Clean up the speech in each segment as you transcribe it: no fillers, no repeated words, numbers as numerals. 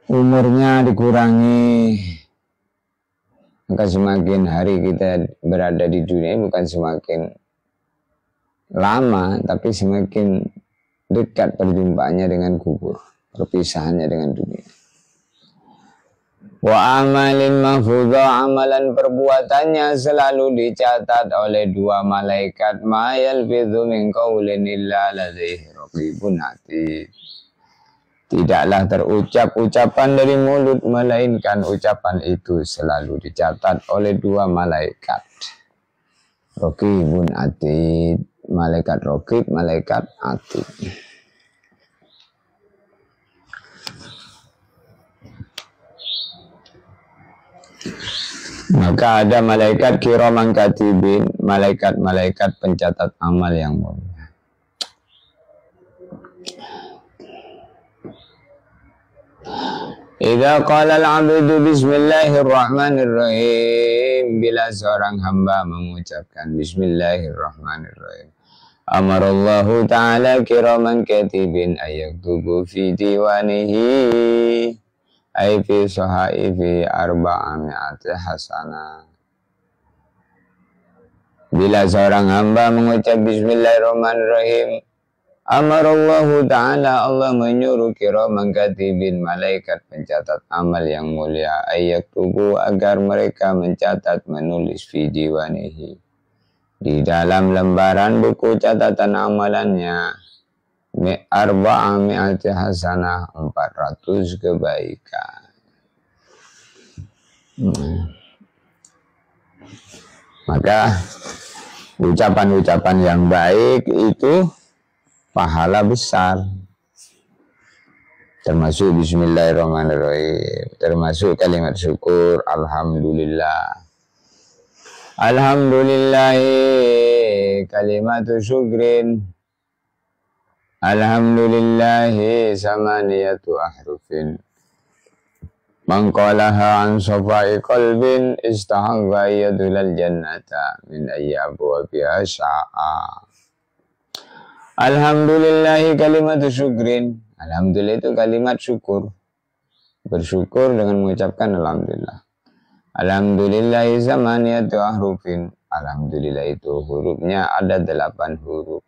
umurnya dikurangi, maka semakin hari kita berada di dunia bukan semakin lama, tapi semakin dekat perjumpaannya dengan kubur, perpisahannya dengan dunia. Wa amalin mahfudha, amalan perbuatannya selalu dicatat oleh dua malaikat. Ma yalfidhu min qawlin illa ladaihi raqibun atid. Tidaklah terucap ucapan dari mulut, melainkan ucapan itu selalu dicatat oleh dua malaikat. Raqibun atid, malaikat raqib, malaikat atid. Maka ada malaikat kiraman katibin, malaikat-malaikat pencatat amal yang mulia. Idza qala al-'abdu bismillahirrahmanirrahim, bila seorang hamba mengucapkan bismillahirrahmanirrahim, amarallahu ta'ala kiraman katibin ayaktubu fi diwanihi ay fi sahaifi arba'ami'ati hasanah. Bila seorang hamba mengucap bismillahirrahmanirrahim, amarallahu ta'ala, Allah menyuruh kiraman katibin, malaikat pencatat amal yang mulia, ayaktubu, agar mereka mencatat, menulis fi diwanihi, di dalam lembaran buku catatan amalannya, arba'ami'ati hasanah, 400 kebaikan. Maka ucapan-ucapan yang baik itu pahala besar, termasuk bismillahirrahmanirrahim, termasuk kalimat syukur, alhamdulillah. Alhamdulillahi kalimatu syukrin, alhamdulillahi samaniyatu ahrufin, man qalaha an safai qalbin istahaqqa yadulal jannata min ayyi abwabiha sya'a. Alhamdulillahi kalimatu syukrin, alhamdulillah itu kalimat syukur, bersyukur dengan mengucapkan alhamdulillah. Alhamdulillahi samaniyatu ahrufin, alhamdulillah itu hurufnya ada 8 huruf.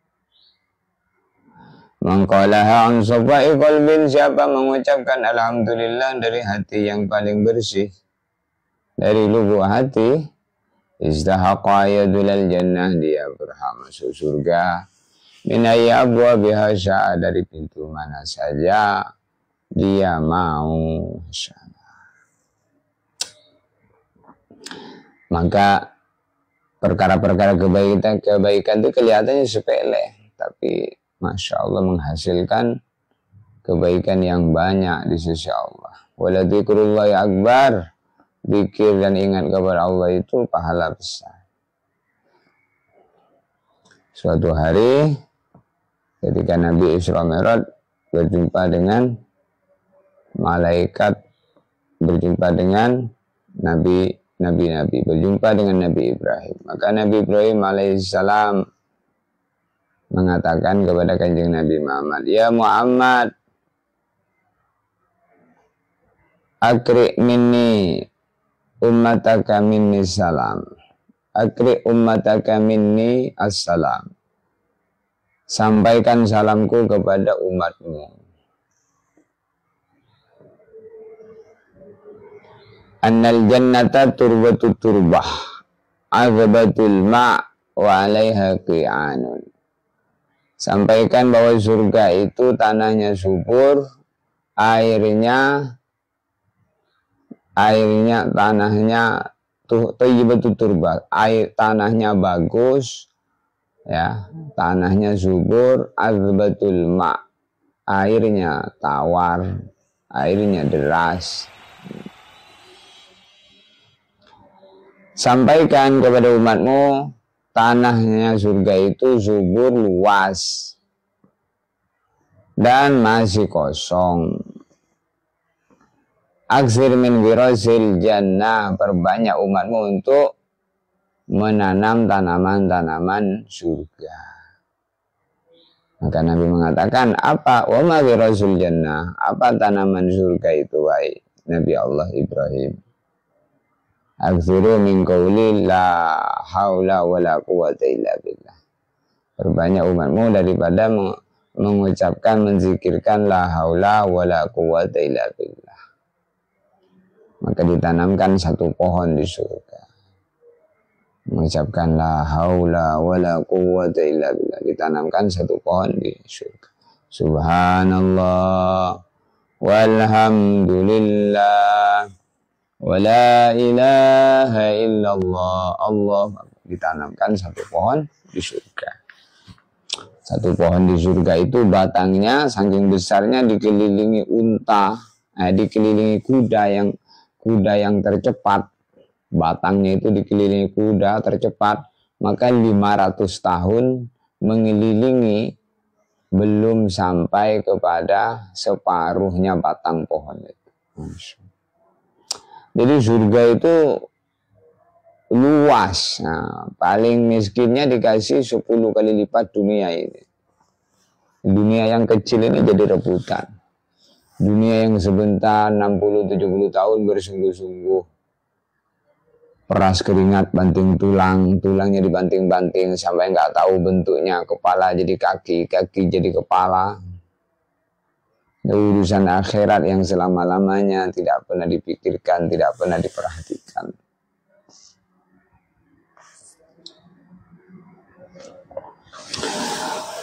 Man qalaha an safai qalbin, siapa mengucapkan alhamdulillah dari hati yang paling bersih, dari lubuk hati, istahaqqa yadulal jannah, dia berhak masuk surga, min ayyi abwabiha sya'a, dari pintu mana saja dia mau. Maka perkara-perkara kebaikan itu kelihatannya sepele, tapi Masya Allah menghasilkan kebaikan yang banyak di sisi Allah. Wala dzikrullahi akbar, zikir dan ingat kepada Allah itu pahala besar. Suatu hari ketika Nabi Isra Mi'raj berjumpa dengan malaikat, berjumpa dengan nabi, berjumpa dengan Nabi Ibrahim. Maka Nabi Ibrahim alaihissalam mengatakan kepada kanjeng Nabi Muhammad, ya Muhammad, akri minni ummataka minni salam, akri ummataka minni assalam, sampaikan salamku kepada umatmu. Annal jannata turbatu turbah, azabatul ma' wa alaiha qi'anun. Sampaikan bahwa surga itu tanahnya subur, tanahnya thayyibatut turbah, tanahnya bagus, ya, tanahnya subur, azbatul ma', airnya tawar, airnya deras. Sampaikan kepada umatmu, tanahnya surga itu subur, luas, dan masih kosong. Aksir min wirasil jannah, perbanyak umatmu untuk menanam tanaman-tanaman surga. Maka Nabi mengatakan, apa? Wa ma ghirasul jannah? Apa tanaman surga itu, wahai Nabi Allah Ibrahim? Akthiru min qawli la haula wa la quwwata illa billah. Berbanyak umatmu daripada mengucapkan, menzikirkan la haula wa la quwwata illa billah. Maka ditanamkan satu pohon di surga. Mengucapkan la haula wa la quwwata illa billah. Ditanamkan satu pohon di surga. Subhanallah walhamdulillah wa la ilaha illallah. Allah, ditanamkan satu pohon di surga. Satu pohon di surga itu batangnya saking besarnya dikelilingi unta, dikelilingi kuda yang tercepat. Batangnya itu dikelilingi kuda tercepat, maka 500 tahun mengelilingi belum sampai kepada separuhnya batang pohon itu. Jadi surga itu luas. Nah, paling miskinnya dikasih 10 kali lipat dunia ini. Dunia yang kecil ini jadi rebutan. Dunia yang sebentar 60-70 tahun bersungguh-sungguh. Peras keringat banting tulang, tulangnya dibanting-banting sampai nggak tahu bentuknya. Kepala jadi kaki, kaki jadi kepala. Urusan akhirat yang selama-lamanya tidak pernah dipikirkan, tidak pernah diperhatikan.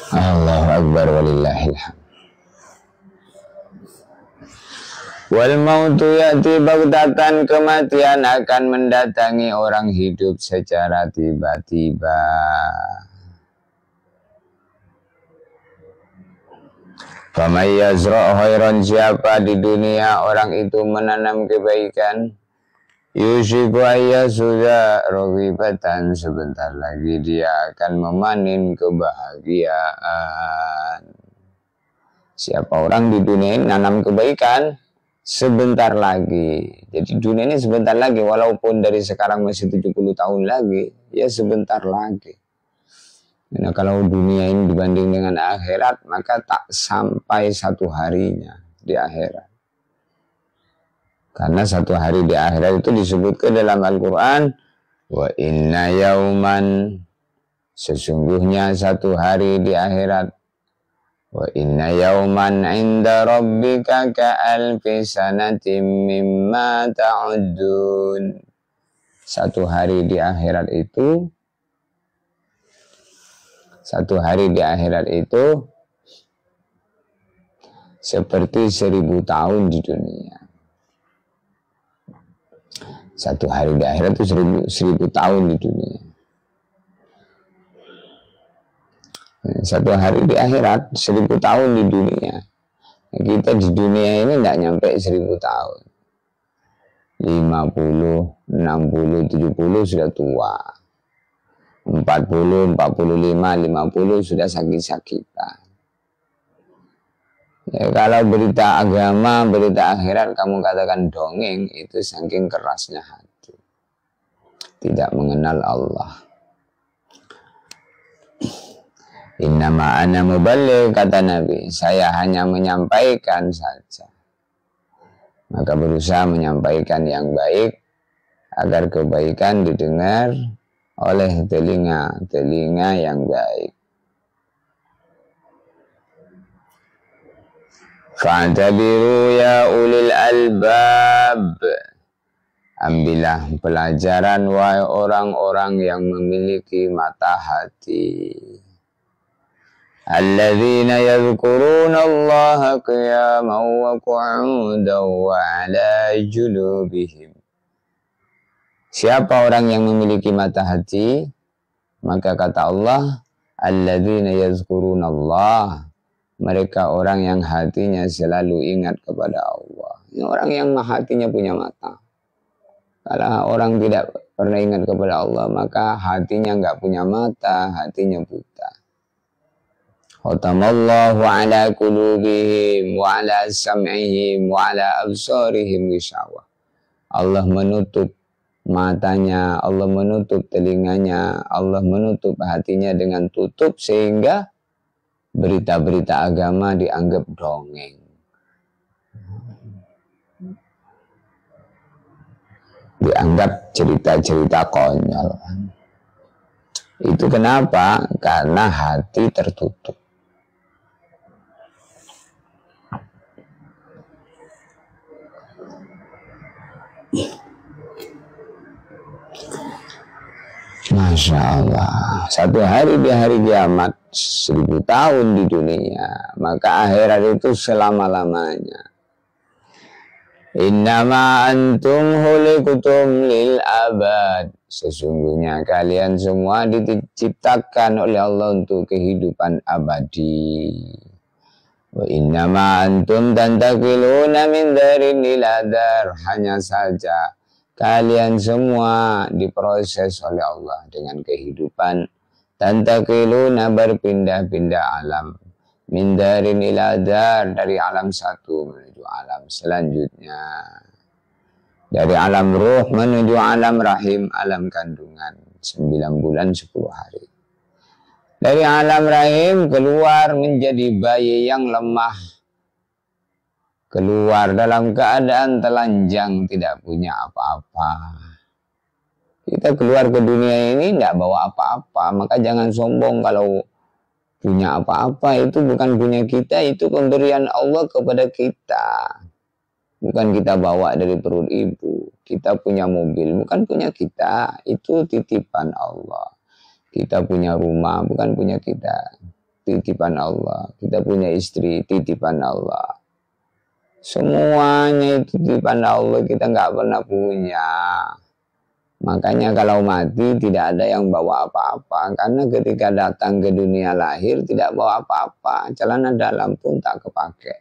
Allahu Akbar walillahilhamd. Wal mautu ya'ti baghtatan, kematian akan mendatangi orang hidup secara tiba-tiba. Faman yazra' khairan, siapa di dunia orang itu menanam kebaikan, yusiku ayyasuda roghibatan, sebentar lagi dia akan memanen kebahagiaan. Siapa orang di dunia ini nanam kebaikan, sebentar lagi. Jadi dunia ini sebentar lagi, walaupun dari sekarang masih 70 tahun lagi, ya sebentar lagi. Nah, kalau dunia ini dibanding dengan akhirat, maka tak sampai satu harinya di akhirat. Karena satu hari di akhirat itu disebutkan dalam Al-Quran, wa inna yauman, sesungguhnya satu hari di akhirat, wa inna yauman inda rabbika ka'alfi sanatim mimma ta'udun. Satu hari di akhirat itu, satu hari di akhirat itu seperti 1000 tahun di dunia. Satu hari di akhirat itu 1000 tahun di dunia. Satu hari di akhirat 1000 tahun di dunia. Kita di dunia ini tidak nyampe 1000 tahun. 50, 60, 70 sudah tua. 40, 45, 50 sudah sakit-sakitan. Ya, kalau berita agama, berita akhirat kamu katakan dongeng, itu saking kerasnya hati. Tidak mengenal Allah. Innama ana muballigh, kata Nabi, saya hanya menyampaikan saja. Maka berusaha menyampaikan yang baik agar kebaikan didengar oleh telinga yang baik. Fa'tabiru ya ulil albab, ambillah pelajaran wahai orang-orang yang memiliki mata hati. Alladzina yadhkuruna Allaha qiyaman wa qu'udan wa 'ala junubihim. Siapa orang yang memiliki mata hati, maka kata Allah, alladzina yazkuruna Allah, mereka orang yang hatinya selalu ingat kepada Allah. Ini orang yang hatinya punya mata. Kalau orang tidak pernah ingat kepada Allah, maka hatinya enggak punya mata, hatinya buta. Khatamallahu ala qulubihim wa ala sam'ihim wa ala absarihim ghishawah. Allah menutup matanya, Allah menutup telinganya, Allah menutup hatinya dengan tutup sehingga berita-berita agama dianggap dongeng. Dianggap cerita-cerita konyol. Itu kenapa? Karena hati tertutup. Masya Allah, satu hari di hari kiamat 1000 tahun di dunia, maka akhirat itu selama-lamanya. Innama antum khuliqtum lil abad. Sesungguhnya kalian semua diciptakan oleh Allah untuk kehidupan abadi. Wa innama antum tantakiluna min darin ila dar. Hanya saja kalian semua diproses oleh Allah dengan kehidupan. Tantakiluna berpindah-pindah alam. Min darin ila dar, dari alam satu menuju alam selanjutnya. Dari alam ruh menuju alam rahim, alam kandungan 9 bulan 10 hari. Dari alam rahim keluar menjadi bayi yang lemah. Keluar dalam keadaan telanjang, tidak punya apa-apa. Kita keluar ke dunia ini tidak bawa apa-apa, maka jangan sombong kalau punya apa-apa. Itu bukan punya kita, itu pemberian Allah kepada kita. Bukan kita bawa dari perut ibu. Kita punya mobil, bukan punya kita, itu titipan Allah. Kita punya rumah, bukan punya kita, titipan Allah. Kita punya istri, titipan Allah. Semuanya itu titipan Allah, kita nggak pernah punya. Makanya kalau mati tidak ada yang bawa apa-apa. Karena ketika datang ke dunia lahir tidak bawa apa-apa. Celana dalam pun tak kepake.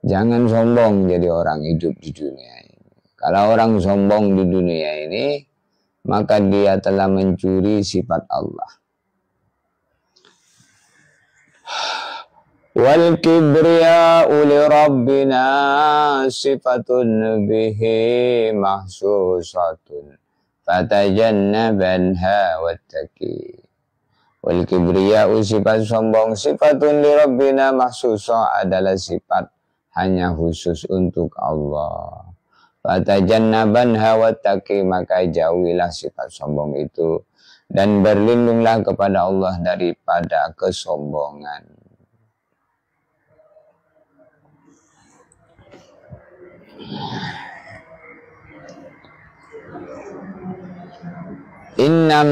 Jangan sombong jadi orang hidup di dunia ini. Kalau orang sombong di dunia ini, maka dia telah mencuri sifat Allah. Wal kibriya'u li rabbina sifatun bihi mahsusatun fatajannabanha wattaqi. Wal kibriya'u, sifat sombong, sifatun li rabbina mahsusah, adalah sifat hanya khusus untuk Allah. Fatajannabanha wattaqi, maka jauhilah sifat sombong itu dan berlindunglah kepada Allah daripada kesombongan. Inna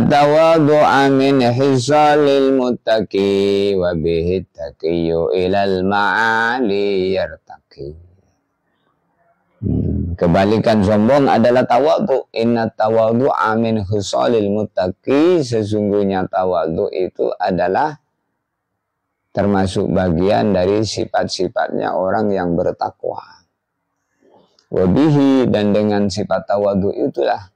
tawadu'a min hisalil muttaqi wa bihi taqiyyu ilal ma'ali yartaqi. Kebalikan sombong adalah tawadu. Inna tawadu'a min hisalil muttaqi, sesungguhnya tawadu itu adalah termasuk bagian dari sifat-sifatnya orang yang bertakwa. Wabihi, dan dengan sifat tawadu itulah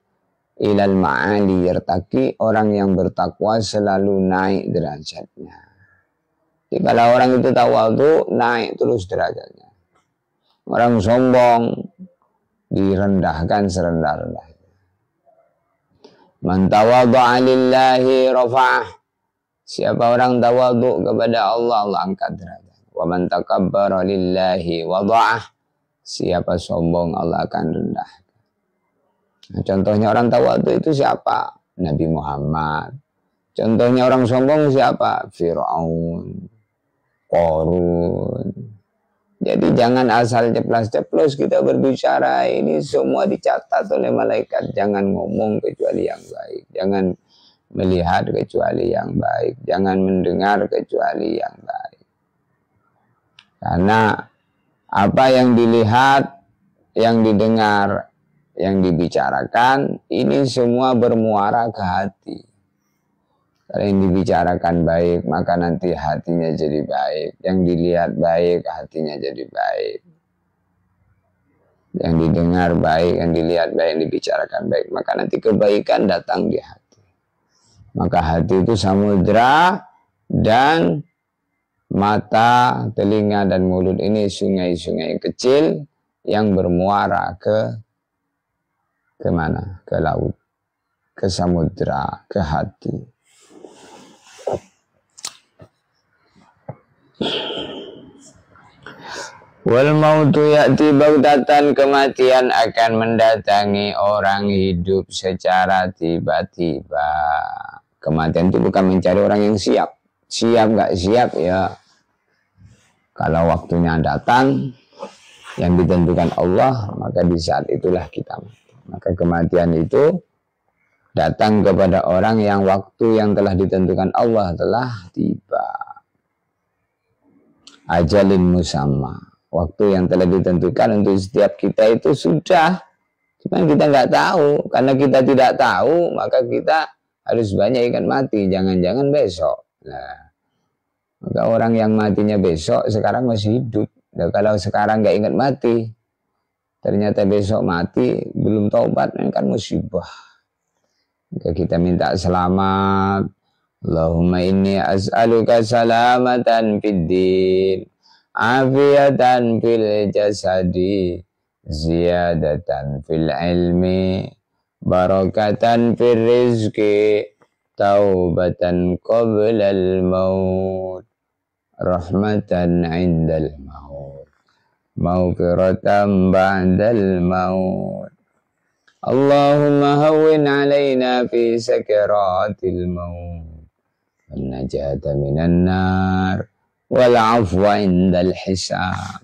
ilal ma'ali yartaqi, orang yang bertakwa selalu naik derajatnya. Jadi kalau orang itu tawadu, naik terus derajatnya. Orang sombong direndahkan serendah-rendahnya. Man tawadhu'a lillahi rafa'ah. Siapa orang tawadu kepada Allah, Allah angkat derajat. Wa man takabbara lillahi wadha'ah. Siapa sombong, Allah akan rendah. Nah, contohnya orang tawadu itu siapa? Nabi Muhammad. Contohnya orang sombong siapa? Fir'aun, Qarun. Jadi jangan asal ceplas-ceplos kita berbicara, ini semua dicatat oleh malaikat. Jangan ngomong kecuali yang baik, jangan melihat kecuali yang baik, jangan mendengar kecuali yang baik. Karena apa yang dilihat, yang didengar, yang dibicarakan, ini semua bermuara ke hati. Kalau yang dibicarakan baik, maka nanti hatinya jadi baik. Yang dilihat baik, hatinya jadi baik. Yang didengar baik, yang dilihat baik, yang dibicarakan baik, maka nanti kebaikan datang di hati. Maka hati itu samudra, dan mata, telinga, dan mulut ini sungai-sungai kecil yang bermuara ke mana? Ke laut, ke samudra, ke hati. Wal mautu ya'ti baghtatan, kematian akan mendatangi orang hidup secara tiba-tiba. Kematian itu bukan mencari orang yang siap. Siap nggak siap ya. Kalau waktunya datang yang ditentukan Allah, maka di saat itulah kita mati. Maka kematian itu datang kepada orang yang waktu yang telah ditentukan Allah telah tiba. Ajalin musamma, waktu yang telah ditentukan untuk setiap kita itu sudah, cuma kita nggak tahu. Karena kita tidak tahu, maka kita harus banyak ingat mati, jangan-jangan besok. Nah, maka orang yang matinya besok sekarang masih hidup. Nah, kalau sekarang nggak ingat mati, ternyata besok mati belum taubat, kan musibah. Maka kita minta selamat. Allahumma inni as'aluka salamatan fid din, afiatan fil jasadi, ziyadatan fil ilmi, barakatan fil rizki, taubatan qablal maut, rahmatan indal maut, maghfiratan ba'dal maut. Allahumma hawwin alaina fi sakaratil maut, wan najata minan nar, wal afwa indal hisab.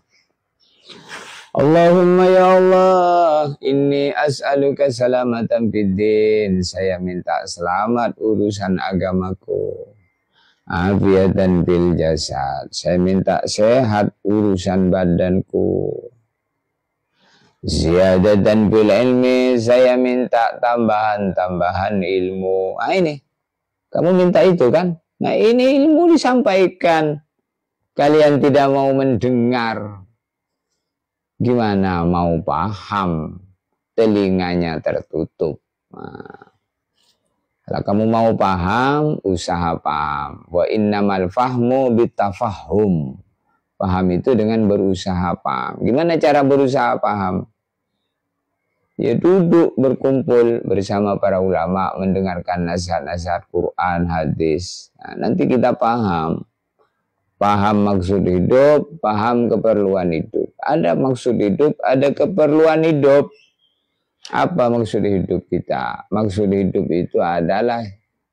Allahumma ya Allah, inni as'aluka salamatan fid din, saya minta selamat urusan agamaku. Afiatan fil jasad, saya minta sehat urusan badanku. Ziyadatan fil ilmi, saya minta tambahan-tambahan ilmu. Nah ini, kamu minta itu kan? Nah ini ilmu disampaikan, kalian tidak mau mendengar. Gimana mau paham? Telinganya tertutup. Nah, kalau kamu mau paham, usaha paham. Wa innamal fahmu bitafahum. Paham itu dengan berusaha paham. Gimana cara berusaha paham? Ya duduk berkumpul bersama para ulama, mendengarkan nasihat-nasihat Quran, hadis. Nah, nanti kita paham. Paham maksud hidup, paham keperluan hidup. Ada maksud hidup, ada keperluan hidup. Apa maksud hidup kita? Maksud hidup itu adalah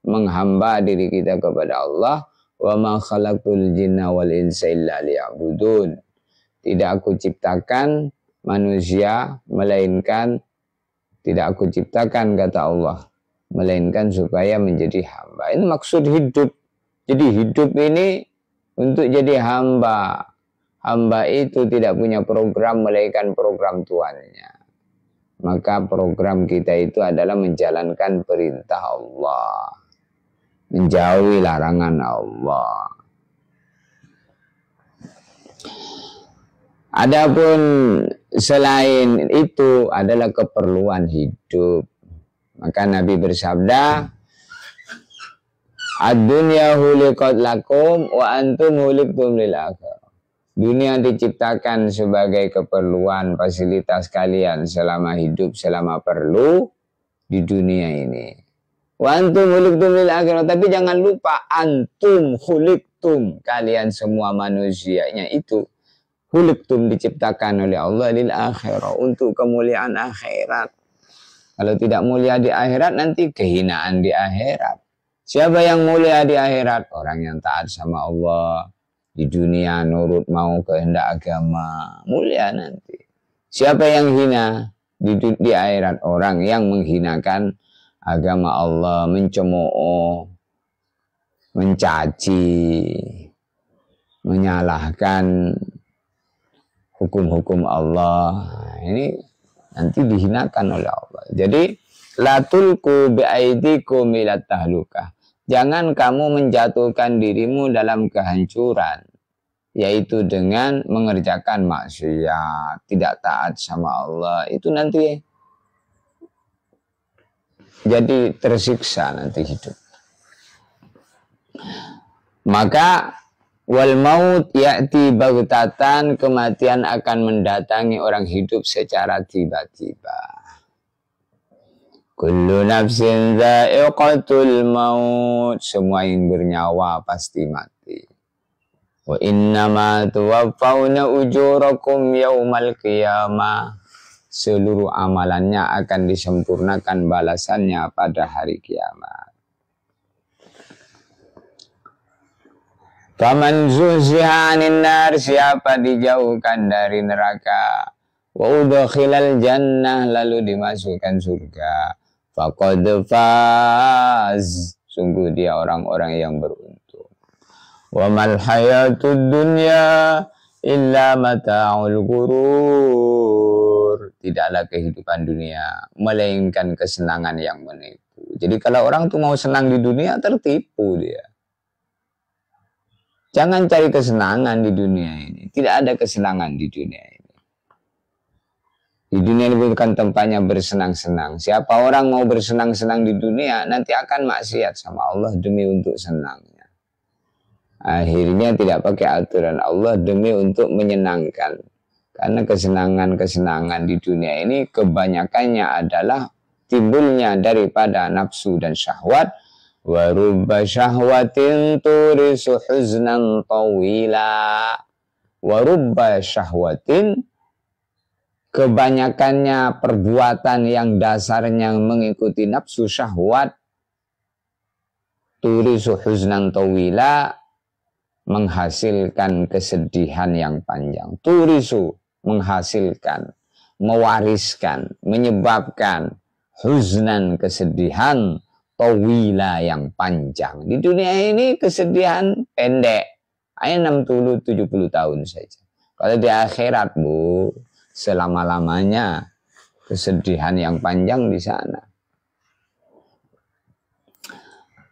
menghamba diri kita kepada Allah. Wa ma khalaqtul jinna wal insa illa liya'budun. Tidak aku ciptakan manusia melainkan, tidak aku ciptakan kata Allah, melainkan supaya menjadi hamba. Ini maksud hidup. Jadi hidup ini untuk jadi hamba. Hamba itu tidak punya program melainkan program Tuannya. Maka program kita itu adalah menjalankan perintah Allah, menjauhi larangan Allah. Adapun selain itu adalah keperluan hidup. Maka Nabi bersabda, ad-dunya khuliqat lakum wa antum khuliqtum lil akhirah. Dunia diciptakan sebagai keperluan fasilitas kalian selama hidup, selama perlu di dunia ini. Wa antum khuliqtum lil akhirah, tapi jangan lupa antum khuliqtum, kalian semua manusianya itu khuliqtum diciptakan oleh Allah lil akhirah, untuk kemuliaan akhirat. Kalau tidak mulia di akhirat, nanti kehinaan di akhirat. Siapa yang mulia di akhirat? Orang yang taat sama Allah. Di dunia nurut mau kehendak agama, mulia nanti. Siapa yang hina di akhirat? Orang yang menghinakan agama Allah, mencemooh, mencaci, menyalahkan hukum-hukum Allah. Ini nanti dihinakan oleh Allah. Jadi la tulqu biaidikum ila tahlukah. Jangan kamu menjatuhkan dirimu dalam kehancuran, yaitu dengan mengerjakan maksiat, tidak taat sama Allah. Itu nanti jadi tersiksa nanti hidup. Maka wal maut ya'ti baghtatan, kematian akan mendatangi orang hidup secara tiba-tiba. Kullu nafsin dha'iqatul maut, semua yang bernyawa pasti mati. Wa innama tuwaffawna ujurakum yaumal qiyamah. Seluruh amalannya akan disempurnakan balasannya pada hari kiamat. Faman zuhziha 'anil nar, siapa dijauhkan dari neraka, wa udkhilal jannah, lalu dimasukkan surga, faqad faz, sungguh dia orang-orang yang beruntung. Wa mal hayatud dunya illa mata'ul ghurur, tidaklah kehidupan dunia melainkan kesenangan yang menipu. Jadi kalau orang tuh mau senang di dunia, tertipu dia. Jangan cari kesenangan di dunia ini. Tidak ada kesenangan di dunia ini. Di dunia ini bukan tempatnya bersenang-senang. Siapa orang mau bersenang-senang di dunia, nanti akan maksiat sama Allah demi untuk senangnya. Akhirnya tidak pakai aturan Allah demi untuk menyenangkan. Karena kesenangan-kesenangan di dunia ini kebanyakannya adalah timbulnya daripada nafsu dan syahwat. Wa rubba syahwatin turisu huznan tawila. Wa rubba syahwatin, kebanyakannya perbuatan yang dasarnya mengikuti nafsu syahwat, turisu huznan tawila, menghasilkan kesedihan yang panjang. Turisu, menghasilkan, mewariskan, menyebabkan huznan, kesedihan, tawila, yang panjang. Di dunia ini kesedihan pendek, hanya 60-70 tahun saja. Kalau di akhirat, Bu, selama-lamanya kesedihan yang panjang di sana.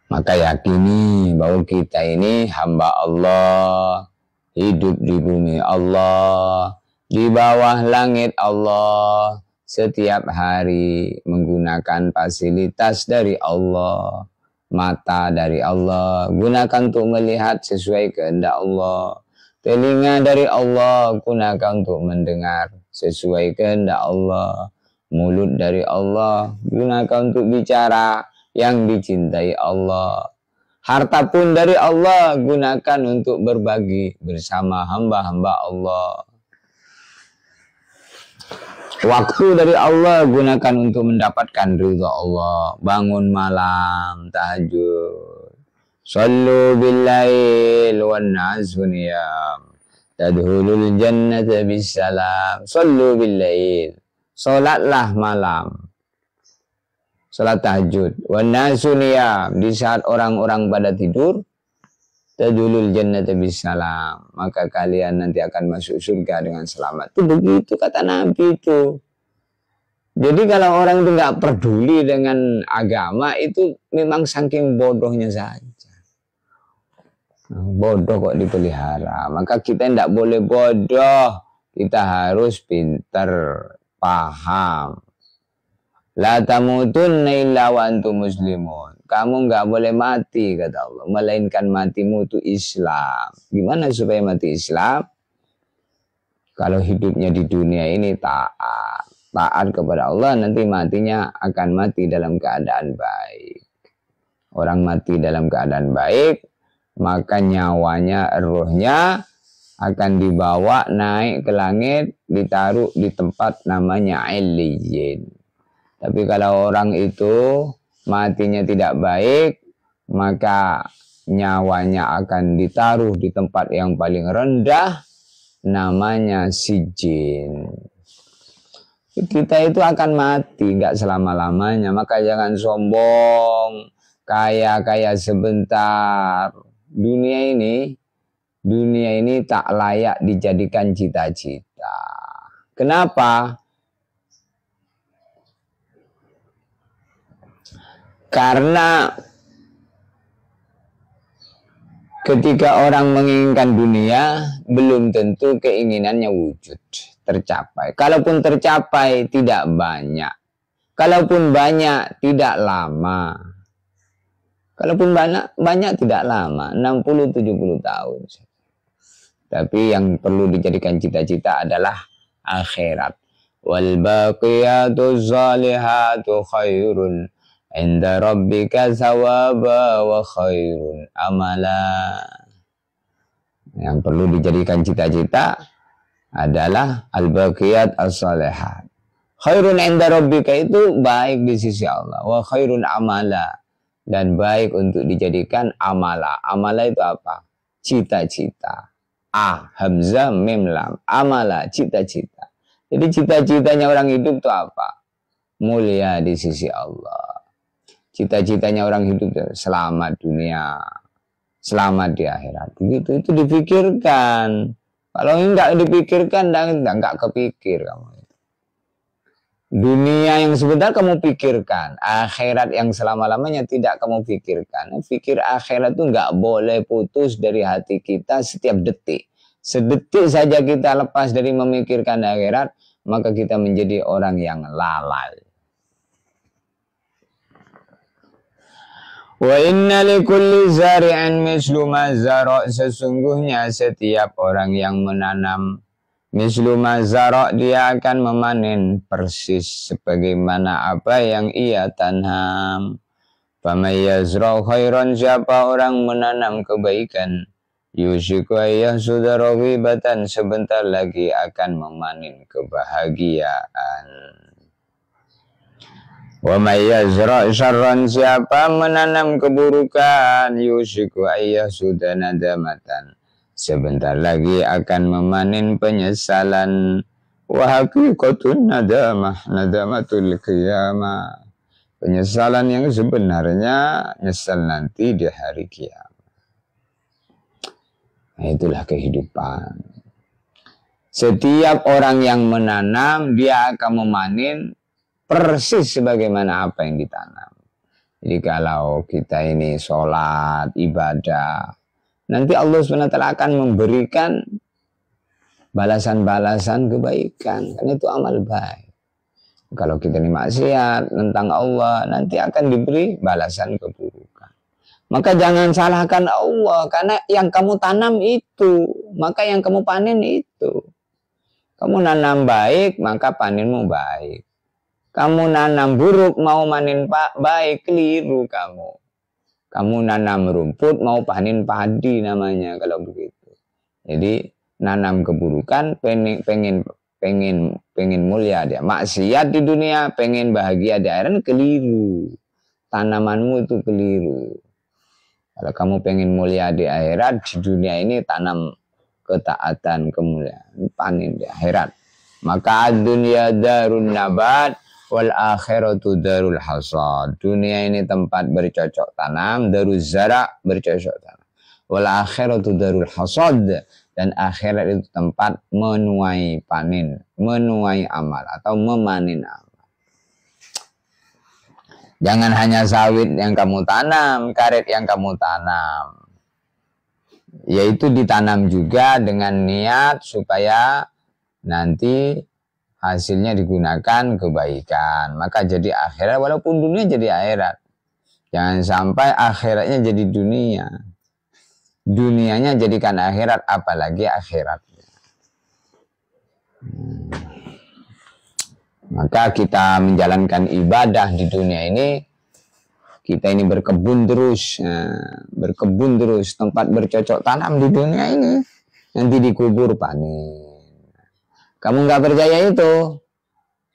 Maka yakini bahwa kita ini hamba Allah, hidup di bumi Allah, di bawah langit Allah, setiap hari menggunakan fasilitas dari Allah, mata dari Allah, gunakan untuk melihat sesuai kehendak Allah, telinga dari Allah, gunakan untuk mendengar sesuai kehendak Allah, mulut dari Allah, gunakan untuk bicara yang dicintai Allah, harta pun dari Allah, gunakan untuk berbagi bersama hamba-hamba Allah. Waktu dari Allah gunakan untuk mendapatkan ridha Allah. Bangun malam, tahajud. Sallu bil-lail wan nasu niyam. Tadkhulul jannata bisalam. Sallu bil-lail. Salatlah malam. Salat tahajud. Wan nasu niyam. Di saat orang-orang pada tidur, tadkhulul jannata bisalam, maka kalian nanti akan masuk surga dengan selamat. Itu begitu kata Nabi itu. Jadi kalau orang itu nggak peduli dengan agama, itu memang saking bodohnya saja. Bodoh kok dipelihara. Maka kita tidak boleh bodoh. Kita harus pintar, paham. La tamutunna illa wa antum muslimun. Kamu nggak boleh mati, kata Allah, melainkan matimu itu Islam. Gimana supaya mati Islam? Kalau hidupnya di dunia ini taat kepada Allah, nanti matinya akan mati dalam keadaan baik. Orang mati dalam keadaan baik, maka nyawanya, ruhnya akan dibawa naik ke langit, ditaruh di tempat namanya Illiyin. Tapi kalau orang itu matinya tidak baik, maka nyawanya akan ditaruh di tempat yang paling rendah, namanya Sijin. Kita itu akan mati, nggak selama-lamanya. Maka jangan sombong, kaya-kaya sebentar. Dunia ini tak layak dijadikan cita-cita. Kenapa? Karena ketika orang menginginkan dunia, belum tentu keinginannya wujud, tercapai. Kalaupun tercapai, tidak banyak. Kalaupun banyak, tidak lama. Kalaupun banyak tidak lama, 60-70 tahun. Tapi yang perlu dijadikan cita-cita adalah akhirat. Wal baqiyatu zalihatu khairun inda rabbika thawaba wa khairun amala. Yang perlu dijadikan cita-cita adalah al-baqiyat as-salihat. Khairun inda rabbika itu baik di sisi Allah. Wa khairun amala. Dan baik untuk dijadikan amala. Amala itu apa? Cita-cita. A, hamzah, mim, lam. Amala, cita-cita. Jadi cita-citanya orang hidup itu apa? Mulia di sisi Allah. Cita-citanya orang hidup itu selamat dunia, selamat di akhirat. Begitu itu dipikirkan. Kalau enggak dipikirkan, enggak kepikir kamu. Dunia yang sebentar kamu pikirkan, akhirat yang selama-lamanya tidak kamu pikirkan. Pikir akhirat itu enggak boleh putus dari hati kita setiap detik. Sedetik saja kita lepas dari memikirkan akhirat, maka kita menjadi orang yang lalai. Wa inna likulli zari'in mislu ma zara', sesungguhnya setiap orang yang menanam mislu ma zara', dia akan memanen persis sebagaimana apa yang ia tanam. Famay yazra' khairan, siapa orang menanam kebaikan, yushiku ayyahsuda raghibatan, sebentar lagi akan memanen kebahagiaan. Wa may yazra' syarran, siapa menanam keburukan, yushiku ayyahsuda nadamatan, sebentar lagi akan memanen penyesalan. Wa haqiqatun nadamah nadamatul qiyamah, penyesalan yang sebenarnya nyesal nanti di hari kiamat. Nah, itulah kehidupan. Setiap orang yang menanam, dia akan memanen persis sebagaimana apa yang ditanam. Jadi kalau kita ini sholat, ibadah, nanti Allah SWT akan memberikan balasan-balasan kebaikan. Karena itu amal baik. Kalau kita ini maksiat tentang Allah, nanti akan diberi balasan keburukan. Maka jangan salahkan Allah, karena yang kamu tanam itu, maka yang kamu panen itu. Kamu nanam baik, maka panenmu baik. Kamu nanam buruk, mau panen baik, keliru kamu. Kamu nanam rumput, mau panen padi namanya kalau begitu. Jadi nanam keburukan, pengen mulia dia. Maksiat di dunia, pengen bahagia di akhirat, keliru. Tanamanmu itu keliru. Kalau kamu pengen mulia di akhirat, di dunia ini tanam ketaatan, kemuliaan, panen di akhirat. Maka dunia darun nabat, wal akhiratu darul hasad. Dunia ini tempat bercocok tanam, darul zara' bercocok tanam. Wal akhiratu darul hasad, dan akhirat itu tempat menuai panen, menuai amal atau memanen amal. Jangan hanya sawit yang kamu tanam, karet yang kamu tanam. Yaitu ditanam juga dengan niat supaya nanti hasilnya digunakan kebaikan. Maka jadi akhirat, walaupun dunia jadi akhirat. Jangan sampai akhiratnya jadi dunia. Dunianya jadikan akhirat, apalagi akhiratnya. Maka kita menjalankan ibadah di dunia ini, kita ini berkebun terus. Berkebun terus, tempat bercocok tanam di dunia ini. Nanti dikubur panen. Kamu nggak percaya itu,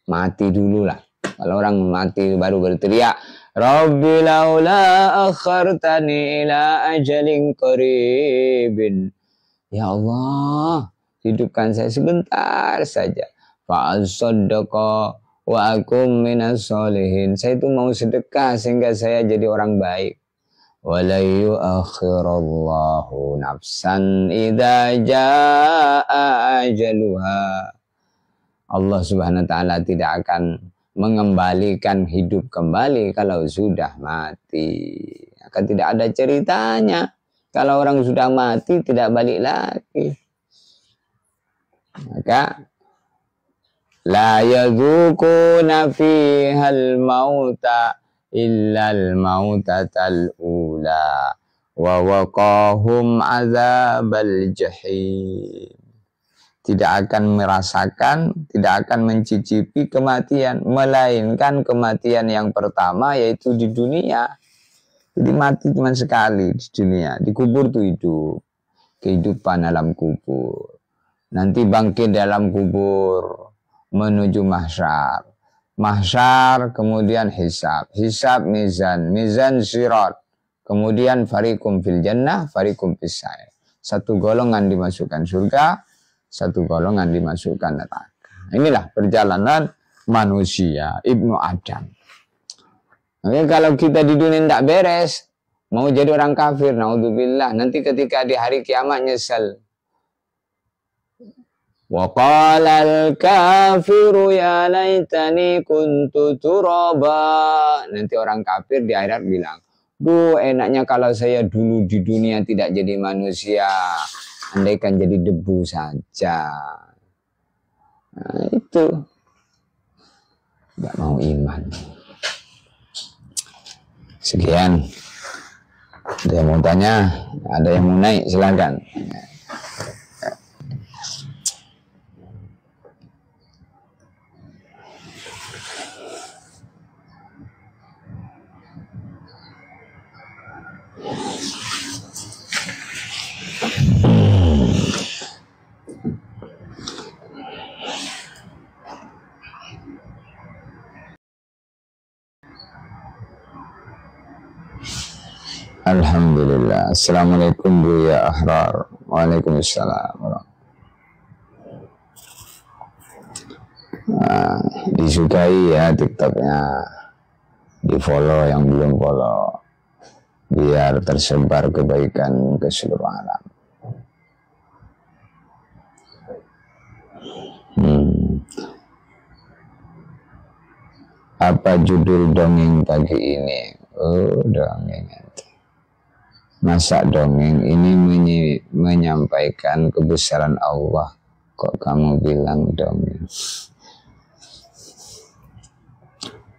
mati dulu lah. Kalau orang mati baru berteriak, Rabbi laula akhartani ila ajalin qaribin. Ya Allah, hidupkan saya sebentar saja. Fa'asaddaqa wa akum minas solihin. Saya itu mau sedekah sehingga saya jadi orang baik. Wala yu'akhirallahu nafsan idza jaa ajaluha. Allah Subhanahu wa ta'ala tidak akan mengembalikan hidup kembali kalau sudah mati. Akan tidak ada ceritanya. Kalau orang sudah mati tidak balik lagi. Maka la yadzuquna fihal mauta illal mautatal ula wa waqahum azabal jahim. Tidak akan merasakan, tidak akan mencicipi kematian, melainkan kematian yang pertama, yaitu di dunia. Jadi mati cuma sekali di dunia, dikubur tuh hidup. kehidupan alam kubur. Nanti bangkit dalam kubur menuju mahsyar. Mahsyar kemudian hisab. Hisab mizan. Mizan sirat. Kemudian farikum fil jannah, farikum fis sa'ir. Satu golongan dimasukkan surga, satu golongan dimasukkan neraka. Inilah perjalanan manusia, Ibnu Adam. Makanya kalau kita di dunia tidak beres, mau jadi orang kafir, naudzubillah, nanti ketika di hari kiamat nyesel. Wa qala al-kafiru ya laitani kuntu turaba. Nanti orang kafir di akhirat bilang, duh, enaknya kalau saya dulu di dunia tidak jadi manusia, andaikan jadi debu saja. Nah, itu nggak mau iman. Sekian. Ada yang mau tanya, ada yang mau naik, silakan. Alhamdulillah. Assalamualaikum Buya Ahrar. Waalaikumsalam. Disukai ya TikToknya, di follow yang belum follow, biar tersebar kebaikan ke seluruh alam. Apa judul dongeng pagi ini? Oh, dongeng. Masa dongeng ini menyampaikan kebesaran Allah, kok kamu bilang dongeng?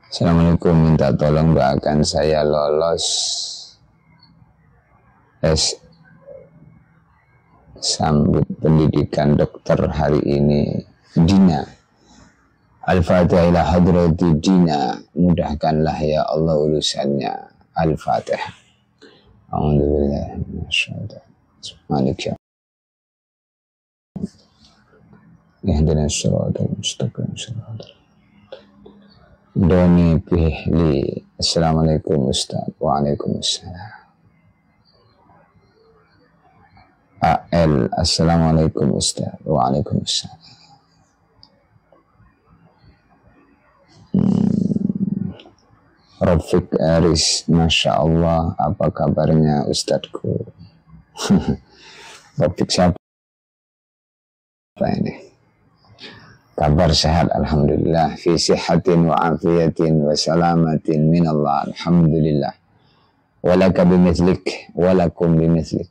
Assalamualaikum, minta tolong doakan saya lolos sambut pendidikan dokter hari ini. Dina. Al-Fatihah ila hadrati Dina. Mudahkanlah ya Allah urusannya. Al-Fatihah. Alhamdulillah. Bismillahirrahmanirrahim. Ihdinas siratal mustaqim. Doni Pihli. Assalamualaikum Ustaz. Waalaikumsalam. AL. Assalamualaikum Ustaz. Waalaikumsalam. Rafiq Aris, Masya Allah, apa kabarnya Ustadku? Rafiq siapa ini? Kabar sehat, Alhamdulillah. Fi sihatin wa afiyatin wa salamatin minallah, Alhamdulillah. Walaka bimithlik, walakum bimithlik.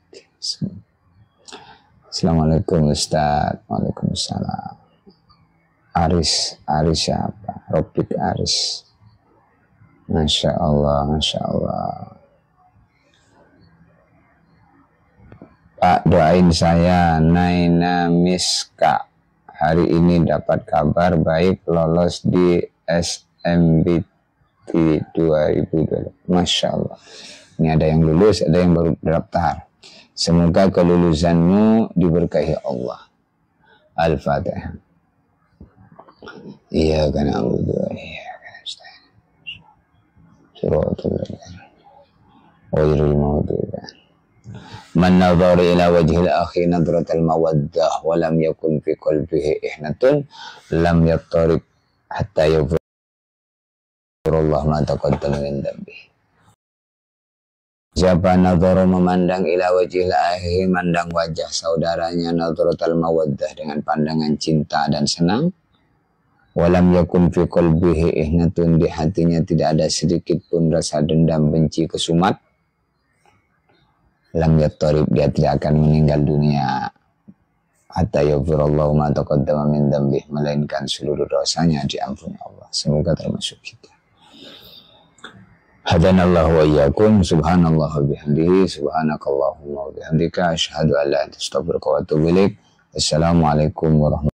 Assalamualaikum Ustaz. Waalaikumsalam. Aris siapa? Rafiq Aris. Masya Allah, Masya Allah. Pak, doain saya, Naina Miska. Hari ini dapat kabar baik lolos di SMBT 2020. Masya Allah. Ini ada yang lulus, ada yang baru daftar. Semoga kelulusanmu diberkahi Allah. Al-Fatihah. Iya kan na'budu wa iyyaka nasta'in. Suratul ghairil maghdubi. Man nadhara ila wajhil akhi nadratal mawaddah wa lam yakun fi qalbihi ihnatun lam yattarib hatta yaghfirullah ma taqaddama min dhanbi. Siapa nadhara memandang ila wajhil akhi, mandang wajah saudaranya, nadratal mawaddah dengan pandangan cinta dan senang, walam yakun fi qalbihi ihnatun, di hatinya tidak ada sedikit pun rasa dendam, benci, kesumat, lam yattarib, dia tidak akan meninggal dunia hatta yaghfirallahu ma taqaddama min dhanbi, melainkan seluruh dosanya diampuni Allah. Semoga termasuk kita. Hadanallahu wa iyyakum. Subhanallah wa bihamdihi, subhanakallahumma wa bihamdika, asyhadu an la ilaha illa anta, astaghfiruka wa atubu ilaik. Assalamualaikum warahmatullahi wabarakatuh.